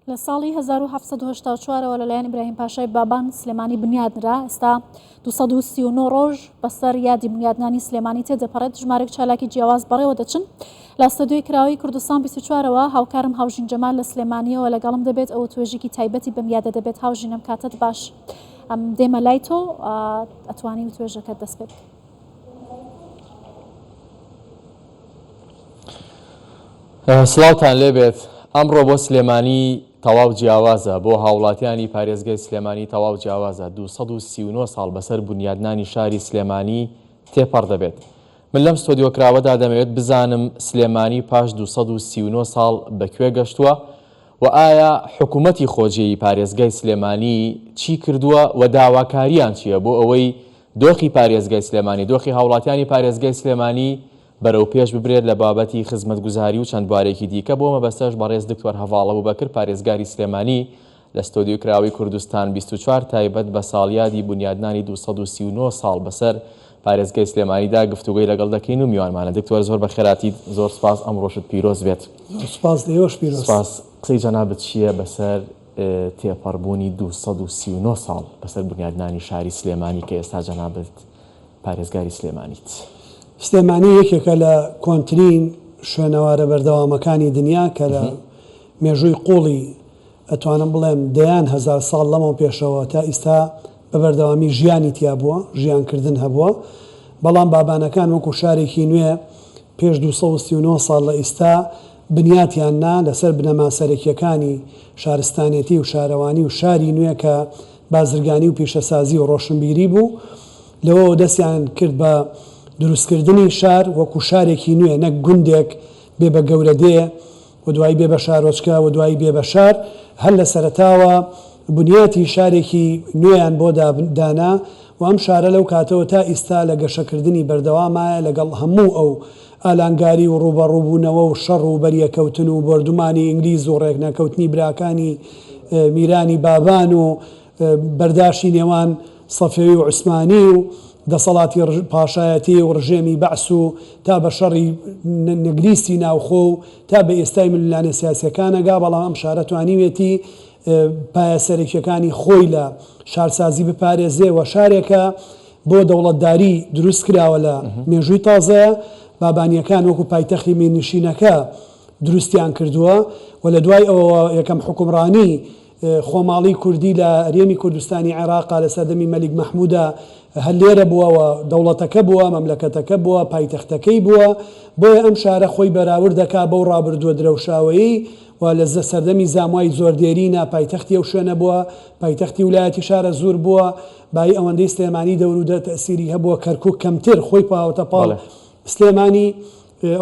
لە ساڵی 1970ەوە لەلایەن ئیبراهیم پاشای بابان سلێمانی بنیادنرا. ئێستا 239 ڕۆژ بەسەر یادی بنیادنانی سلێمانی تێدەپەڕێت. ژمارەی چالاکی جیاواز بەڕێوە دەچن. لە ئەستەدیۆی کراوەی کوردستان 24ەوە هاوکارم هاوژین جەمال لە سلێمانیەوە لەگەڵم دەبێت. ئەوە توێژێکی تایبەتی بەمیادە دەبێت. هاوژینم کاتت باش. ئەم دێمە لای تۆ ئەتوانی و توێژەکەت دەست پێ بکەیت. سڵاوتان لێبێت. ئەمڕۆ بۆ سلێمانی تەواو جیاوازە، بۆ هاوڵاتیانی پارێزگای سلێمانی تەواو جیاوازە. 239 ساڵ بەسەر بنیادنانی شاری سلێمانی تێپەڕ دەبێت. من لەم ستۆدیۆکراوەدا دەمەوێت بزانم سلێمانی پاش 239 ساڵ بەکوێ گەشتووە و ئایا حکوومەتی خۆجێی پارێزگای سلێمانی چی کردووە و داواکاریان چییە بۆ ئەوەی دۆخی پارێزگای سلێمانی، دۆخی هاوڵاتیانی پارێزگای سلێمانی بەرەو پێش ببرێت لە بابەتی خزمەتگوزاری و چەند بوارێکی دیکە. بۆ مەبەستەش بەڕێز دکتۆر هەڤاڵە بوبەکر پارێزگاری سلێمانی لە ستۆدیۆی کراوەی کوردستان 24 تایبەت بە ساڵیادی بنیادنانی 239 ساڵ بەسەر پارێزگای سلێمانیدا گفتوگوی لەگەڵ دەکەین و میوانمانە. دکتۆر زۆر بەخێراتی، زۆر سپاس، ئەمڕۆشت پیرۆز بێت. سپاس دەیۆش پیرۆز. سپاس. قسەی جەنابەت چییە بەسەر تێپەڕبوونی 239 ساڵ بەسەر بنیادنانی شاری سلێمانی کە ئێستا جەنابەت پارێزگاری سلێمانیت؟ سلێمانی یەکێکە لە کۆنترین شوێنەوارە بەردەوامەکانی دنیا کە لە مێژووی قوڵی ئەتوانم بڵێم دەیان هەزار ساڵ لەمەوە پێشەوە تا ئێستا بە بەردەوامی ژیانی تیا بووە، ژیانکردن هەبووە. بەڵام بابانەکان وەکو شارێکی نوێ پێش 239 ساڵ لە ئێستا بنیاتیاننا لەسەر بنەما سەرەکیەکانی شارستانێتی و شارەوانی و شاری نوێ کە بازرگانی و پیشەسازی و ڕۆشنبیری بوو. لەوە دەستیان کرد بە دروستکردنی شار وەکو شارێکی نوێ، نەک گوندێک بێ بە گەورەدێ و دوایی بێ بە شارۆچکە و دوایی بێ بە شار. هەر لە سەرەتاوە بنیاتی شارێکی نوێیان بۆ دانا و ئەم شارە لەو کاتەوە تا ئێستا لە گەشەکردنی بەردەوامایە لەگەڵ هەموو ئەو ئالانگاری و ڕوبەڕووبوونەوە و شەڕ و بەریەکەوتن و بەردومانی ئینگلیز و ڕێکنەکەوتنی براکانی میرانی بابان و بەرداشی نێوان سەفەوی و عوسمانی و دەسەڵاتی پاشایەتی و ڕژێمی بەعس و تا بە شەڕی نەگریستی ناوخۆ و تا بە ئێستای ملیانە سیاسەکانەگا. بەڵام ئەم شارە توانیوێتی پایە سەرەکیەکانی خۆی لە شارسازی بپارێزێ و شارێکە بۆ دەوڵەتداری دروست کراوە لە مێژووی تازەیە. بابانیەکان وەکو پایتەختی مێنشینەکە دروستیان کردووە و لە دوای ئەوە یەکەم حکومڕانی خۆماڵی کوردی لە هەرێمی کوردستانی عێراقا لە سەردەمی مەلیک مەحموودە هەر لێرە بووەوە، دەوڵەتەکە بووە، مەملەکەتەکە بووە، پایتەختەکەی بووە. بۆیە ئەم شارە خۆی بەراورد دەکا بەو ڕابردووە درەوشاوەیی و لە سەردەمی زاموای زۆردێرینە پایتەختی ئەو شوێنە بووە، پایتەختی ویلایەتی شارە زۆر بووە. بای ئەوەندەی سلێمانی دەورودە تەسیری هەبووە، کەرکووک کەمتر خۆی پاوەتە پاڵ سلێمانی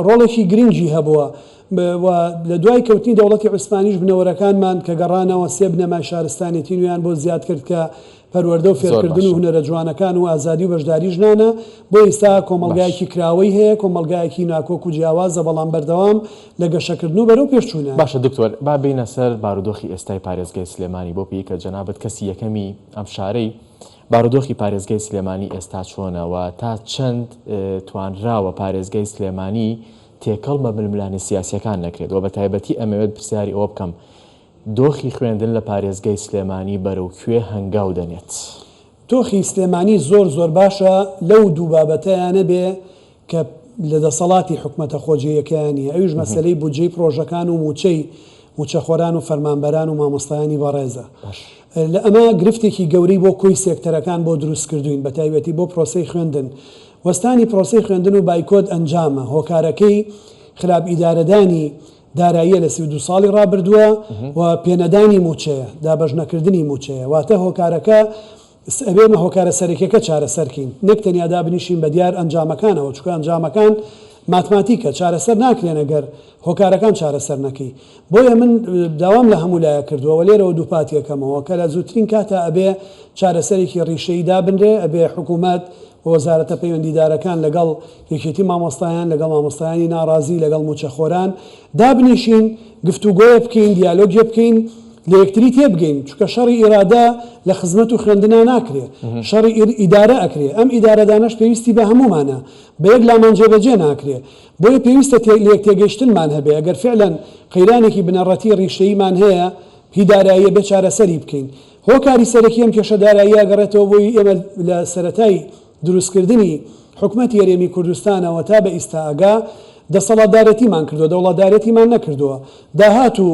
ڕۆڵێکی گرنگی هەبووە. و لە دوای کەوتنی دەوڵەتی عوسمانیش بنەوەرەکانمان کە گەڕانەوە سێ بنەمای شارستانێتی نوێیان بۆ زیاد کرد کە پەروەردە و فێرکردن و هونەرە جوانەکان و ئازادی و بەشداری ژنانە. بۆ ئێستا کۆمەڵگایەکی کراوەی هەیە، کۆمەڵگایەکی ناکۆک و جیاوازە، بەڵام بەردەوام لە گەشەکردن و بەرەو پێشچوونە. باشە دکتۆر، با بینە سەر بارودۆخی ئێستای پارێزگای سلێمانی بۆ پێی کە جەنابەت کەسی یەکەمی ئەم شارەی. بارودۆخی پارێزگای سلێمانی ئێستا چۆنەوە؟ تا چەند توانراوە پارێزگای سلێمانی تێکەڵ بە ململانی سیاسیەکان نەکرێت؟ و بە تایبەتی ئەمەوێت پرسیاری ئەوە بکەم، دۆخی خوێندن لە پارێزگای سلێمانی بەرەو کوێ هەنگاو دەنێت؟ دۆخی سلێمانی زۆر باشە لەو دوو بابەتەیانە بێ کە لە دەسەڵاتی حکومەتە خۆجیەکانی ئەویش مەسەلەی بودجەی پرۆژەکان و موچەخۆران و فەرمانبەران و مامۆستایانی بەڕێزە. لە ئەمە گرفتێکی گەورەی بۆ کۆی سێکتەرەکان بۆ دروستکردوین، بە تایبەتی بۆ پرۆسەی خوێندن. وەستانی پرۆسەی خوێندن و بایکۆت ئەنجامە. هۆکارەکەی خراپ ئیدارەدانی داراییە لە 32 ساڵی ڕابردووە و پێنەدانی موچەیە، دابەژنەکردنی موچەیە. واتە هۆکارەکە ئەبێمە هۆکارە سەرەکیەکە چارەسەرکەین، نەک تەنیا دابنیشین بە دیار ئەنجامەکانەوە، چونکە ئەنجامەکان ماتماتیکە، چارەسەر ناکرێن ئەگەر هۆکارەکان چارەسەر نەکەی. بۆیە من داوام لە هەموو لایە کردووە و لێرەوە دووپاتیەکەمەوە کە لە زووترین کاتە ئەبێ چارەسەرێکی ڕیشەی دابنرێ، ئەبێ حکوومەت وەزارەتە پەیوەندیدارەکان لەگەڵ یەکێتی مامۆستایان، لەگەڵ مامۆستایانی ناڕازی، لەگەڵ موچەخۆران دابنیشین، گفتوگۆیە بکەین، دیالۆگیە بکەین، لە یەکتری تێبگەین. چونکە شەڕی ئیرادە لە خزمەت و خوێندنا ناکرێت، شەڕی ئیدارە ئەکرێ. ئەم ئیدارەدانەش پێویستی بە هەمومانە، بە یەک لامان جێبەجێ ناکرێ. بۆیە پێویستە لە یەک تێگەیشتنمان هەبێ. ئەگەر فعلا قەیرانێکی بنەڕەتی ڕیشەییمان هەیە هی داراییە بێ چارەسەری بکەین هۆکاری سەرەکی ئەم کێشە داراییە گەڕێتەوە بۆی ئێمە لە سەرەتای دروستکردنی حکوومەتی هەرێمی کوردستانەوە تا بە ئیستا ئەگا دەسەڵاتدارەتیمان کردووە دەوڵاتدارەتیمان نەکردووە داهات و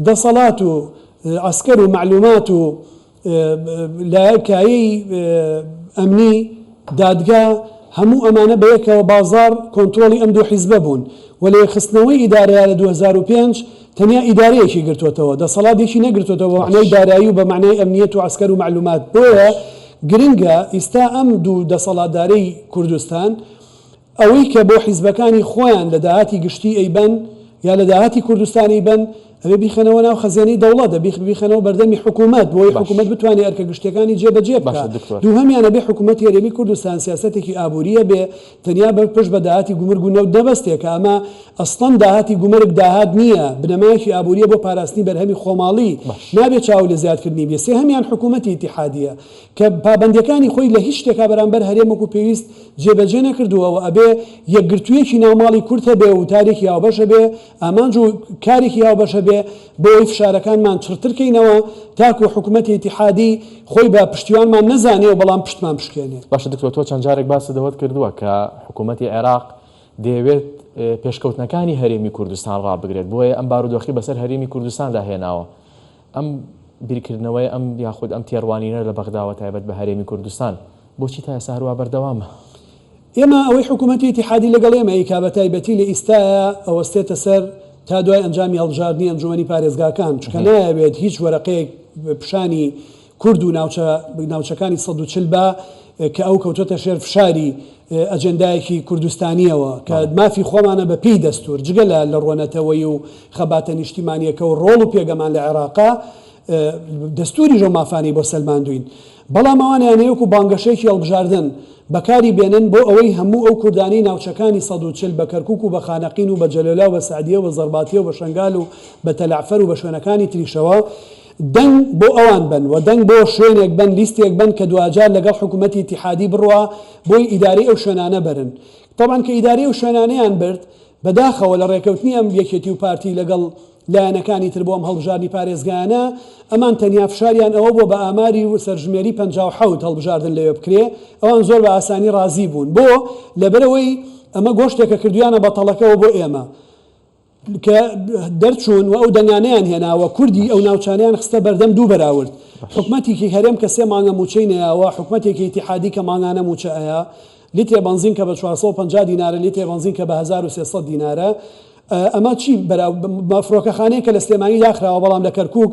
دەسەڵات و عسکەر و معلومات و لایەکایی ئەمنی دادگا هەموو ئەمانە بەیەکەوە بازار کۆنتترۆلی ئەم دوو حیزبە بوون و لە خستنەوەی ئیدارەیە لە 2005 تەنیا ئیدارەیەکی گرتوێتەوە دەسەڵاتێکی نەگرتوێتەوە بە معنای دارایی و بە معنای ئەمنیەت و عسکەر و معلومات بۆیە گرنگە ئیستا ئەم دوو دەسەڵاتدارەی کوردستان ئەوەی کە بۆ حیزبەکانی خۆیان لە داهاتی گشتی ئەیبەن یا لە داهاتی کوردستانی بن ئەوێ بیخەنەوە ناو خەزیێنەی دەوڵەتە بیخەنەوە بەردەمی حکوومەت بۆی حکوومەت بتوانێت ئەرکە گشتەکانی جێبەجێ بکات دووهەمیانە بێ حکوومەتی هەرێمی کوردستان سیاسەتێکی ئابووریە بێ تەنیا بە پشت بە داهاتی گومرگ و نەوت دەبەستێکە ئەمە ئەسڵەن داهاتی گومرگ داهات نییە بنەمایەکی ئابووریە بۆ پاراستنی بەرهەمی خۆماڵی نابێت چاو لە زیادکردنی بێ سێهەمیان حکوومەتی ئیتیحادیە کە پابەندەکانی خۆی لە هیچ شتێکا بەرامبەر هەرێمەک و پێویست جێبەجێ نەکردووەوە ئەبێ یەکگرتوویەکی ناوماڵی کورد هەبێ و تارێکی هاوبەشە بێ ئامانج و کارێکی هاوبەشە بێ بۆی فشارەکانمان چرترکەینەوە تاکو حکوومەتی ئیتیحادی خۆی بە پشتیوانمان نەزانێ و بەڵام پشتمان بشکێنێ باشە دکتۆر تۆ چەند جارێک باسی دەوت کردووە کە حکوومەتی عێراق دەیەوێت پێشکەوتنەکانی هەرێمی کوردستان ڕابگرێت بۆیە ئەم بارودۆخی بەسەر هەرێمی کوردستاندا هێناوە ئەم بیرکردنەوەی ئەم یاخود ئەم تێڕوانینە لە بەغداوە تایبەت بە هەرێمی کوردستان بۆچی تا ئێستا هەروە بەردەوامە ئێمە ئەوەی حکوومەتی ئیتیحادی لەگەڵ ئێمە ئیکا بە تایبەتی لە ئیستایە ئەوەستێتە سەر تا دوای ئەنجامی هەڵبژاردننی ئەنجومەنی پارێزگاکان چکە نایەوێت هیچ وەرەقەیەک پیشانی کورد و ناوچەکانی 140 بە کە ئەو کەوتۆتە شێر فشاری ئەجەندایەکی کوردستانیەوە کە مافی خۆمانە بە پێی دەستور جگە لە ڕۆنەتەوەی و خەباتە نیشتیمانیەکە و ڕۆڵ و پێگەمان لە عێراقا دەستوری ژۆ مافانی بۆ سەلماندوین بەڵام ئەوانیان هەیەک و بانگەشەیەکی هەڵبژاردن بەکاری بێنن بۆ ئەوەی هەموو ئەو کوردانی ناوچەکانی 140 بە کەرکوک و بە خانەقین و بە جەلەلا و بە سعدیە و بە زەرباتیە و بە شنگال و بە تەلعفەر و بە شوێنەکانی تریشەوە دەنگ بۆ ئەوان بن و دەنگ بۆ شوێنێک بن لیستێک بن کە دوجار لەگەڵ حکوومەتی ئیتیحادی بڕوە بۆی ئیداری ئەو شوێنانە برن طبعاً کە ئیداری ئەو شوێنانەیان برد بەداخەوە لە ڕێکەوتنی ئەم یەکێتی و پارتی لەگەڵ لایەنەکانی تر بۆ ئەم هەڵبژاردنی پارێزگایانە ئەمان تەنیا فشاریان ئەوە بۆ بە ئاماری و سەرژمێری 57 هەڵبژاردن لەوێ بکرێ ئەوان زۆر بە ئاسانی ڕازی بوون بۆ لەبەرەوەی ئەمە گۆشتێکە کردویانە بەتەڵەکەەوە بۆ ئێمە کە دەرچوون و ئەو دەنگانیان هێناوە کوردی ئەو ناوچانیان خستە بەردەم دوو بەراورد حکوومەتێکی هەرێم کە 3 مانگە موچەی نەیەوە حکوومەتێکی ئیتیحادی کە مانگانە موچەیە لیترێ بنزین کە بە 450 دینارە لیترێ بنزین کە بە 1300 دینارە ئەمە چی فڕۆکەخانەیە کە لە سلێمانی داخراوە بەڵام لە کەرکوک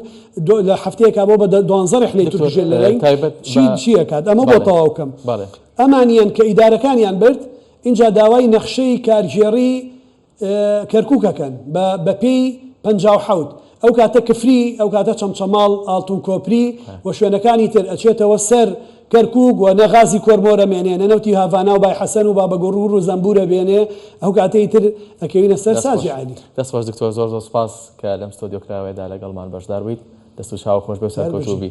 لە هەفتەیەکا بۆ بە 12 ڕحلەی توژێ لەلای چیەکات ئەمە بۆ تەواوکەم ئەمانیان کە ئیدارەکانیان برد اینجا داوای نەخشەی کارژێڕی کەرکووکەکەن بە پێی 57 ئەو کاتە کفری ئەو کاتە چەمچەماڵ ئاڵتون کۆپری و شوێنەکانی تر ئەچێتەوە سەر کەرکوک و نەغازی کۆرمۆرە مێنێ نەنەوتی هاڤانا و بای حەسەن و بابەگۆڕور و زەمبورە بێنێ ئەو کاتەی تر ئەکەوینە سەر ساجی عالی دەست باش دکتۆر زۆر سوپاس کە لەم ستۆدیۆکراوەیەدا لەگەڵمان بەشدار بوویت دەست و چاو خۆش بێ سەرکەوتوبی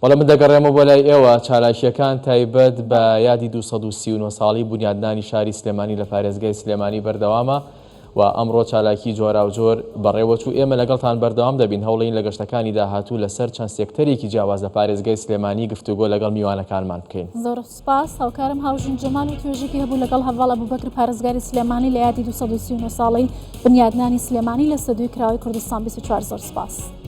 وەڵام من دەگەڕێمەوە بۆ لای ئێوە چالاشیەکان تایبەت بە یادی 239 ساڵی بنیادنانی شاری سلێمانی لە پارێزگای سلێمانی بەردەوامە و ئەمڕۆ چالاکی جۆرا و جۆر بەڕێوەچوو ئێمە لەگەڵتان بەردەوام دەبین هەوڵین لە گەشتەکانی داهاتوو لەسەر چەند سێکتەرێکی جیاواز لە پارێزگای سلێمانی گفتوگۆ لەگەڵ میوانەکانمان بکەین. زۆر سوپاس هاوکارم هاوژین جەمال و توێژێکی هەبوو لەگەڵ هەڤاڵ ئەبوبەکر پارێزگاری سلێمانی لە یادی 239 ساڵی بنیادنانی سلێمانی لە سەدوی کراوەی کوردستان 24 زۆر سوپاس.